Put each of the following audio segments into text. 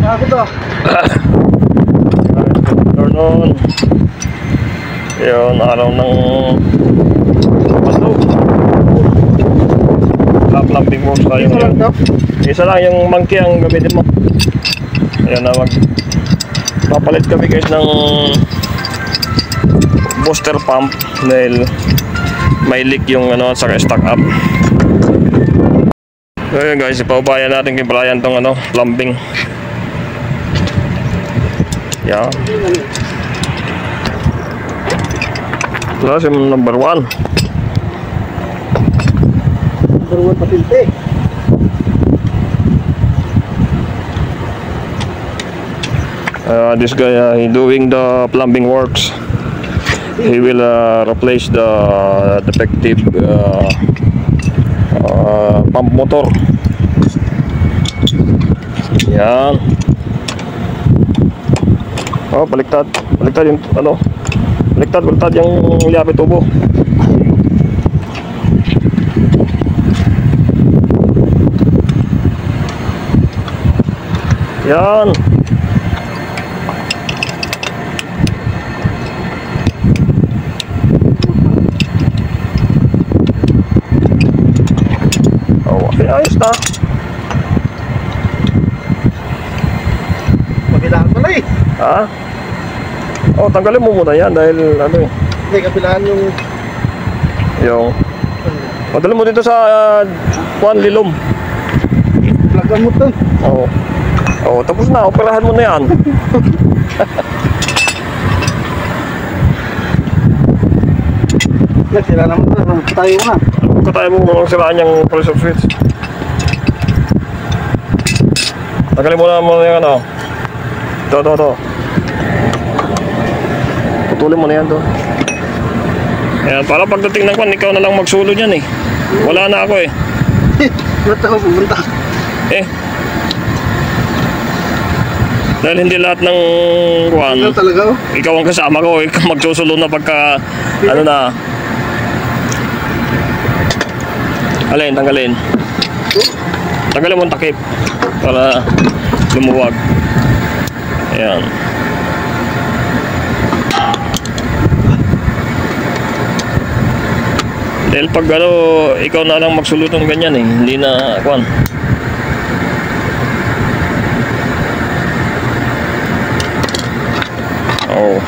Ako to. Afternoon. Yun, araw ng Bandog. Plumbing works tayo ngayon. Isa lang yung monkey ang gamitin mo. Ayan na, papalit kami guys ng booster pump dahil may leak yung ano sa stock up. So yun guys, ipaubayan natin kay Brian tong ano, plumbing. Yan. Ito si number 1. Number 1 patilti. This guy, he doing the plumbing works. He will replace the defective pump motor. Yan. Oh, baliktad yung ano, baliktad yung liapit tubo. Yan. Ayos na. Kabilaan ko na eh. Ha? Oh, tanggalin mo muna yan dahil ano eh. Hindi, kabilaan yung... Madali mo dito sa Juan Lilom. Plagan mo to. Oo. Oh, tapos na. Operahan mo na yan. Sira naman to. Tayo na. Tayo mo mga siraan yung pressure switch. Tanggalin mo na yung ano. Ito. Putulin mo na yan to. Ayan, para pagdating ng kwan, ikaw na lang magsulo dyan eh. Wala na ako eh. Ba't ako pumunta? Dahil hindi lahat ng kwan, talaga oh. ikaw ang kasama ko, ikaw magsusulo na pagka ano na. Alin, tanggalin. Tanggalin mo ang takip para lumuwag. Ayan. Dahil pag ano, ikaw na lang magsulot ng ganyan eh, hindi na kwan. Oh,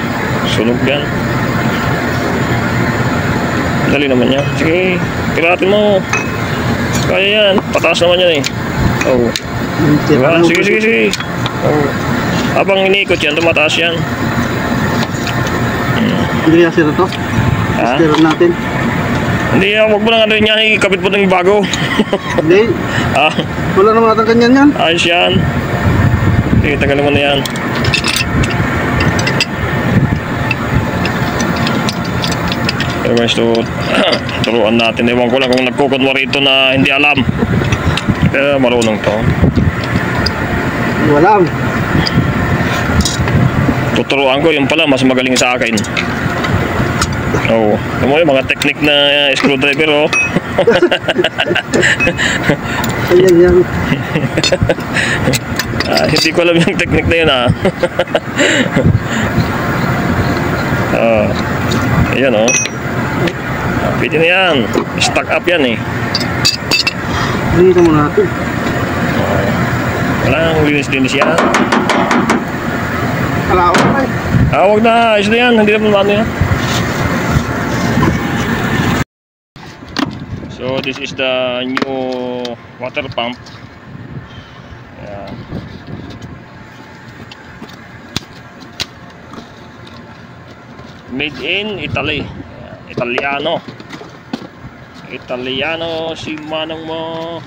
sunog yan. Dali naman yan. Sige, piratin mo. Kaya yan, pataas naman yan eh. Oh. Diba? Sige. Oh. Habang iniikot yan, tumataas yan. Hindi na sira to? Ha? Sira natin. Hindi, wag mo lang ano yan, ikapit mo ng bago. Hindi. Ah, Wala naman natang kanyan yan. ayos yan. Sige, tagalin mo na yan. So guys, turuan natin. Ewan ko lang kung nagkukunwa rito na hindi alam. Pero marunong to. Wala. Tuturuan ko, yung pala mas magaling sa akin. Oh, yung mga technique na screwdriver oh. Ayan yan. Hindi ko alam yung technique na yun ah. Ayan oh. Pwede na yan. Stack up yan eh. Hindi mo natin. Walang linis-linis yan. Wala ako na eh. Wag na. Ayos na yan. Hindi naman ano yan. So this is the new water pump. Ayan. Made in Italy. Italiano si manang mo.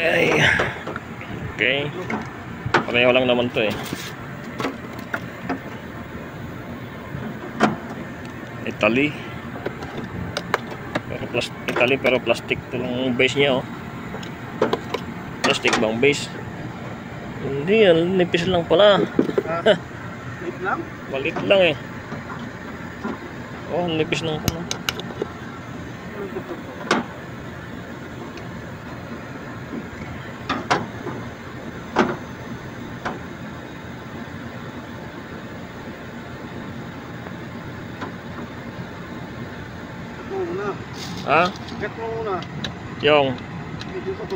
Ay. Okay, pareho lang naman to eh. Italy pero plastic yung base niya oh. Plastic bang base? Hindi, nipis lang pala. Wait lang? Malit lang eh. Oh, ang nipis ng ano. Ito muna. Ha? Check mo muna. Yung Medyo pa.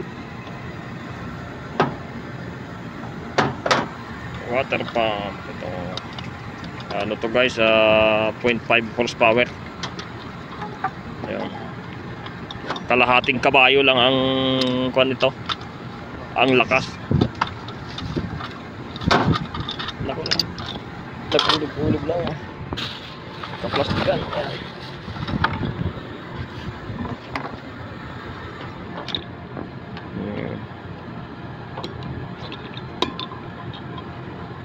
water pump. Ito. Ano to guys, 0.5 horsepower. Ayun. Kalahating kabayo lang ang kuan nito. Ang lakas. Naku lang. Nagulog-ulog lang. Kaplastikan.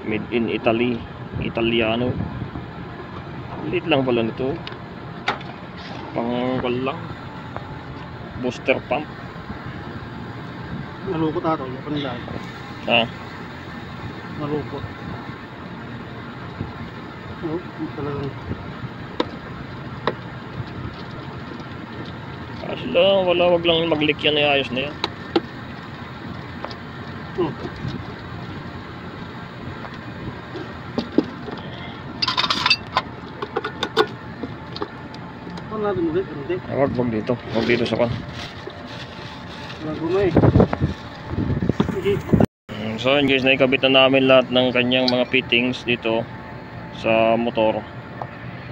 Made in Italy. Italiano. Liit lang pala nito. Pangkal lang. Booster pump. Malukot ato. Yung panilay. Ha? Malukot. Oh, talagang. Ayos lang. Wag lang mag-leak yan. Ayos na yan. Oh. Ano natin ulit? Hindi. Wag dito. Wag dito sa kan. Walang gumay. Sige. So yun guys, naikabit na namin lahat ng kanyang mga fittings dito sa motor.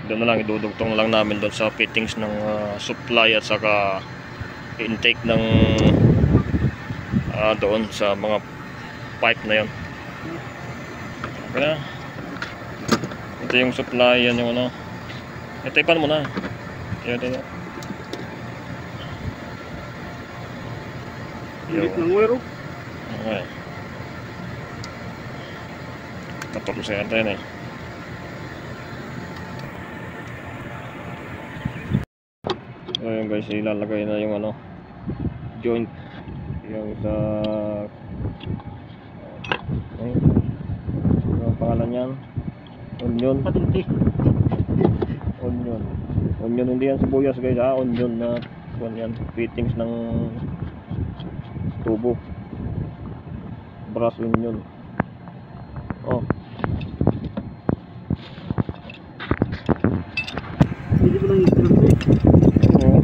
Doon na lang, idudugtong lang namin doon sa fittings ng supply at saka intake ng doon sa mga pipe na yun. Okay na. Ito yung supply, yan yung ano. Itipan mo na. Ito. Ulit ng wero. Okay. 14 yan eh. So yun guys, ilalagay na yung ano joint yung sa yung pangalan yan onion. Patinti. Onion hindi yan sibuyas guys, onion na yan, fittings ng tubo, brass onion. Oh, Hindi ko lang ito. oh.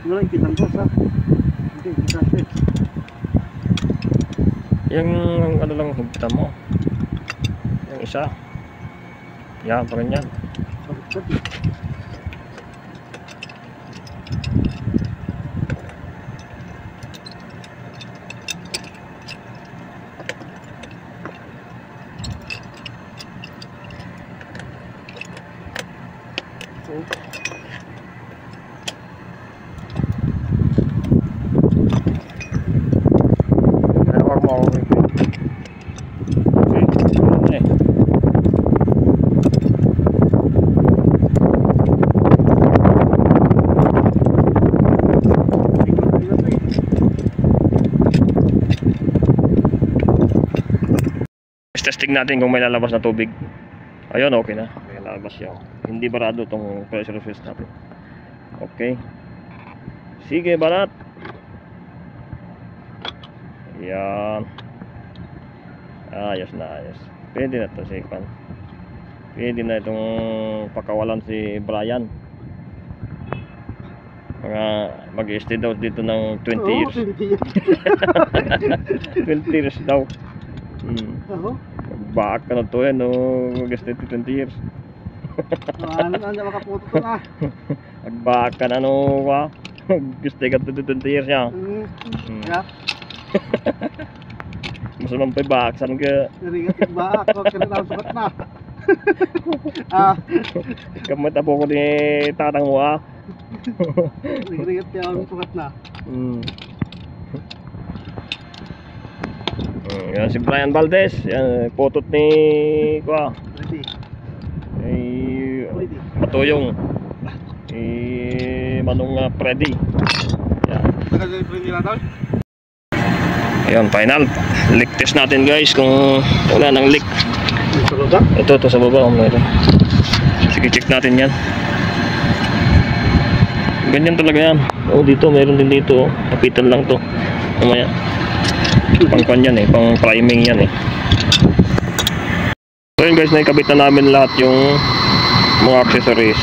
Wala ikitan ko sa. Hindi, kita siya. Yung ano lang higpitan mo, yung isa yan, pa ganyan. Testing natin kung may lalabas na tubig. Ayun, okay na. May lalabas siya. Hindi barado itong pressure switch natin. Okay. Sige, barat. Yan. Ayos na, ayos. Pwede na ito si Pan. Pwede na itong pakawalan si Brian. Mga mag-stay daw dito ng 20 years. 20 years. 20 years daw. Baak ka na to yan, no? Mag-stay 20 years. Ano makaputo to na. Magbaak ka na, no? Mag-stay ka to 20 years niya. Ya. Mas naman pa baak, saan ka? Narigat ba ako kanina sukat na. Kamata po ko ni tatang mo, Narigat ya sukat na. Yan si Brian Valdez, yan potot ni Ready. Matuyong Manong Freddy. Yan. Tagal na Freddy na daw. Ayun, final leak test natin guys kung wala nang leak. Sa baba? Ito sa baba, meron. Sige, check natin yan. Ganyan talaga yan. Oh, dito, meron din dito. Kapitan lang to. Mamaya. Pang-kwan yan eh, pang priming yan eh. So yun guys, naikabit na namin lahat yung mga accessories.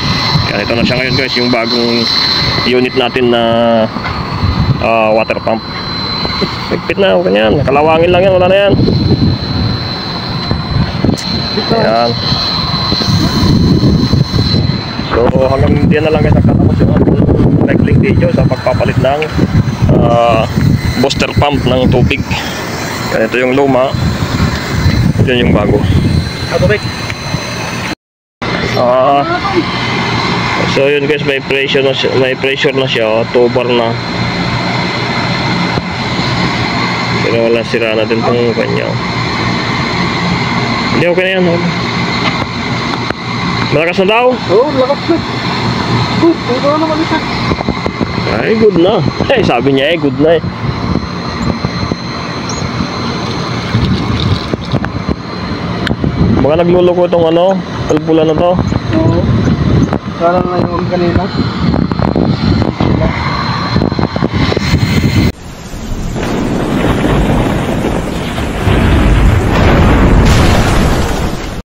Yan, ito na siya ngayon guys, yung bagong unit natin na water pump. Higpit na, okay na yan. Kalawangin lang yan, wala na yan. Ayan. So hanggang diyan na lang guys nakatapos yung cycling video sa pagpapalit ng booster pump ng tubig. Yan, ito yung luma. Yan yung bago. Automatic. So yun guys, may pressure na siya, 2 bar na. Pero wala, sira na din tong kanya. Hindi, okay na yan. Malakas na daw. Oo, lakas na. Ito na naman isa. Ay, good na. Eh, sabi niya good na eh. Baka nagluloko itong pula na to. Oo. Sana na yung kanina.